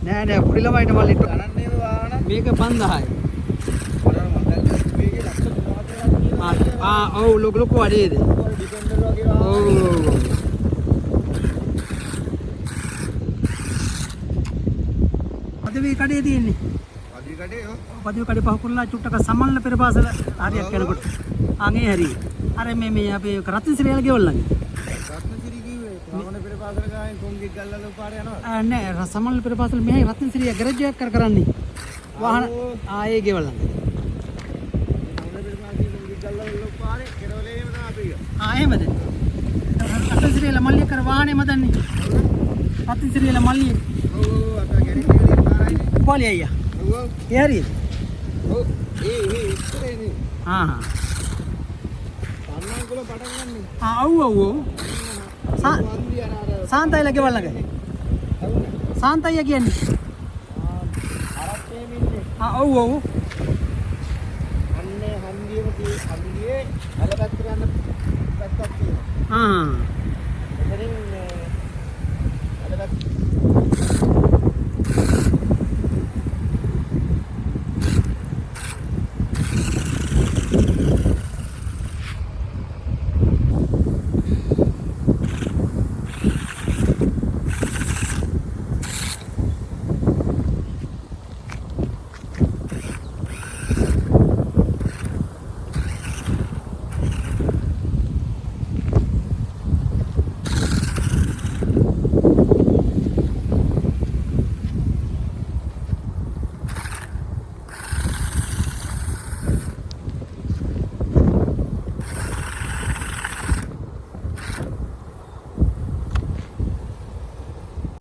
නෑ නෑ පොඩි ළමයිට මල්ලි ගණන්නේ වාහන මේක 5000යි. මේකේ ලක්ෂ 3-4ක් තියෙනවා. ඔව් ලොකු වඩේද? ඩිෆෙන්ඩර් වගේ වාහන. ඔව්. පදවි කඩේ තියෙන්නේ. අධි කඩේ ඔව්. පදවි කඩේ පහ කරලා චුට්ටක සමල්ල පෙරපාසල හරියක් යනකොට. අනේ හරි. අර මේ අපේ රත්නසිරියල ගෙවල් ළඟ. රත්නසිරි කිව්වේ වාහන පෙරපාසල ගායෙන් කොංගෙක් ගල්ලලා පාර යනවා. නෑ සමල්ල පෙරපාසල මෙහි රත්නසිරිය ගෑරේජ් එකක් කරන්නේ. වාහන ආයේ ගෙවල් ළඟ. එහෙමද? රත්නසිරියල මල්ලිය කර වාහනේ මදන්නේ. රත්නසිරියල මල්ලිය. ඔව් අත ගැරේජ් එකේ පාරයි. පොලි අයියා. ඔව්. ඒ හරියද? ඔව්. ඒ ඉස්සරේනේ. ආ. පන්නන් කොල පටන් ගන්නේ. ඔව්. වන්දි අර සාන්තයිලා ගෙවල් ළඟ. සාන්තයියා කියන්නේ. අරත්තේ මින්නේ. ඔව්. අන්නේ හන්දියේම හන්දියේ අලපැත්තට යන පැත්තක් තියෙනවා. එතනින් අලපැත්ත